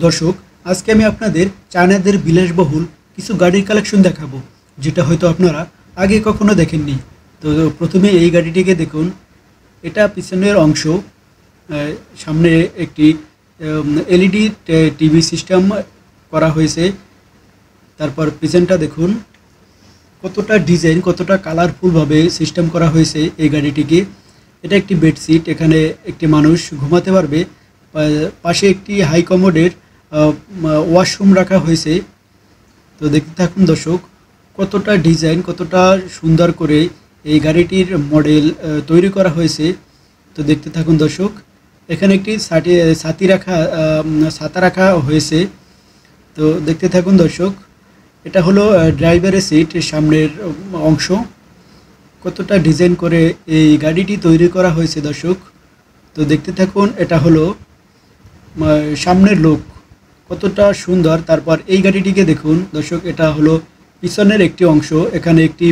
দর্শক, আজকে আমি আপনাদের চায়নাদের বিলাসবহুল কিছু গাড়ির কালেকশন দেখাবো, যেটা হয়তো আপনারা আগে কখনো দেখেননি। তো প্রথমে এই গাড়িটিকে দেখুন। এটা পিছনের অংশ। সামনে একটি এলইডি টিভি সিস্টেম করা হয়েছে। তারপর পিছনটা দেখুন, কতটা ডিজাইন, কতটা কালারফুলভাবে সিস্টেম করা হয়েছে এই গাড়িটিকে। এটা একটি বেডশিট, এখানে একটি মানুষ ঘুমাতে পারবে। পাশে একটি হাই কমোডের ওয়াশরুম রাখা হয়েছে। তো দেখতে থাকুন দর্শক, কতটা ডিজাইন, কতটা সুন্দর করে এই গাড়িটির মডেল তৈরি করা হয়েছে। তো দেখতে থাকুন দর্শক, এখানে একটি ছাতা রাখা হয়েছে। তো দেখতে থাকুন দর্শক, এটা হলো ড্রাইভারের সিট, সামনের অংশ। কতটা ডিজাইন করে এই গাড়িটি তৈরি করা হয়েছে দর্শক। তো দেখতে থাকুন, এটা হলো সামনের লুক, কতটা সুন্দর। তারপর এই গাড়িটিকে দেখুন দর্শক, এটা হলো পিছনের একটি অংশ। এখানে একটি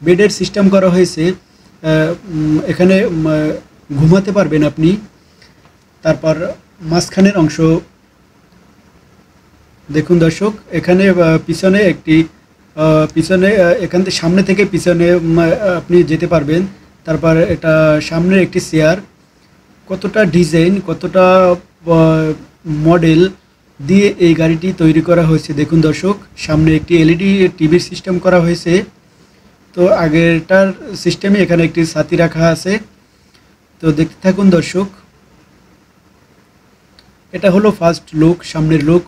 বেডের সিস্টেম করা হয়েছে। এখানে ঘুমাতে পারবেন আপনি। তারপর মাঝখানের অংশ দেখুন দর্শক, এখানে পিছনে একটি এখান থেকে সামনে থেকে পিছনে আপনি যেতে পারবেন। তারপর এটা সামনে একটি চেয়ার, কতটা ডিজাইন, কতটা মডেল দিয়ে এই গাড়িটি তৈরি করা হয়েছে দেখুন দর্শক। সামনে একটি এলইডি টিভির সিস্টেম করা হয়েছে। তো আগেরটার সিস্টেমে এখানে একটি ছাতি রাখা আছে। তো দেখতে থাকুন দর্শক, এটা হলো ফার্স্ট লুক, সামনের লুক।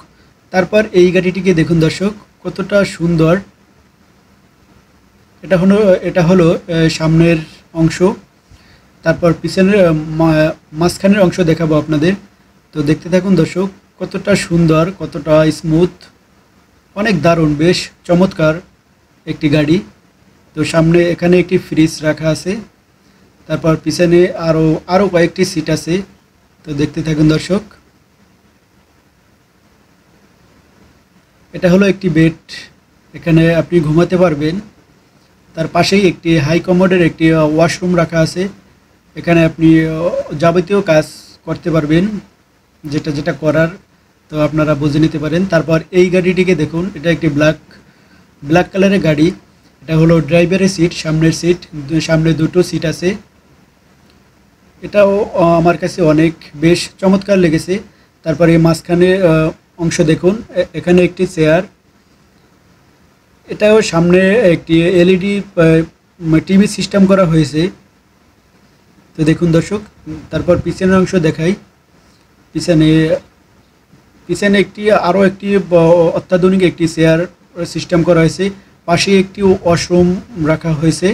তারপর এই গাড়িটিকে দেখুন দর্শক, কতটা সুন্দর। এটা হলো সামনের অংশ। তারপর পিছনের মাঝখানের অংশ দেখাবো আপনাদের। তো দেখতে থাকুন দর্শক, কতটা সুন্দর, কতটা স্মুথ, অনেক দারুণ, বেশ চমৎকার একটি গাড়ি। তো সামনে এখানে একটি ফ্রিজ রাখা আছে। তারপর পিছনে আরও কয়েকটি সিট আছে। তো দেখতে থাকুন দর্শক, এটা হলো একটি বেড, এখানে আপনি ঘুমাতে পারবেন। তার পাশেই একটি হাই কমোডের একটি ওয়াশরুম রাখা আছে। এখানে আপনি যাবতীয় কাজ করতে পারবেন, যেটা যেটা করার, তো আপনারা বুঝে নিতে পারেন। তারপর এই গাড়িটিকে দেখুন, এটা একটি ব্ল্যাক কালারের গাড়ি। এটা হলো ড্রাইভারের সিট, সামনের সিট, সামনে দুটো সিট আছে। এটাও আমার কাছে অনেক বেশ চমৎকার লেগেছে। তারপরে মাঝখানে অংশ দেখুন, এখানে একটি চেয়ার, এটাও সামনে একটি এলইডি টিভি সিস্টেম করা হয়েছে। তো দেখুন দর্শক, তারপর পিছনের অংশ দেখাই। পিছনে আরও একটি অত্যাধুনিক একটি চেয়ার সিস্টেম করা হয়েছে। পাশে একটি ওয়াশরুম রাখা হয়েছে।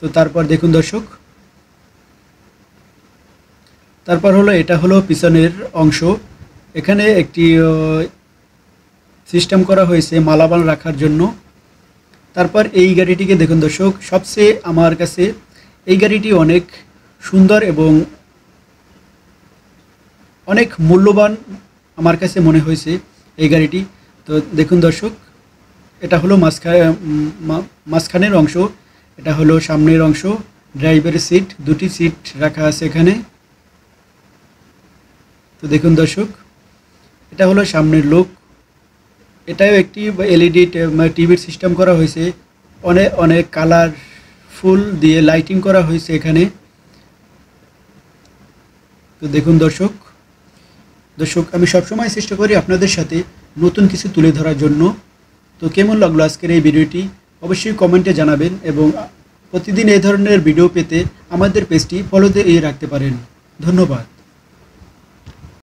তো তারপর দেখুন দর্শক, তারপর এটা হলো পিছনের অংশ। এখানে একটি সিস্টেম করা হয়েছে মালামাল রাখার জন্য। তারপর এই গাড়িটিকে দেখুন দর্শক, সবচেয়ে আমার কাছে এই গাড়িটি অনেক সুন্দর এবং অনেক মূল্যবান আমার কাছে মনে হয়েছে এই গাড়িটি। তো দেখুন দর্শক, এটা হলো মাঝখানের অংশ, এটা হলো সামনের অংশ। ড্রাইভারের সিট, দুটি সিট রাখা আছে এখানে। তো দেখুন দর্শক, এটা হলো সামনের লুক। এটাও একটি এলইডি টিভির সিস্টেম করা হয়েছে। অনেক কালারফুল দিয়ে লাইটিং করা হয়েছে এখানে। তো দেখুন দর্শক, আমি সবসময় চেষ্টা করি আপনাদের সাথে নতুন কিছু তুলে ধরার জন্য। তো কেমন লাগলো আজকের এই ভিডিওটি অবশ্যই কমেন্টে জানাবেন, এবং প্রতিদিন এই ধরনের ভিডিও পেতে আমাদের পেজটি ফলো দিয়ে রাখতে পারেন। ধন্যবাদ।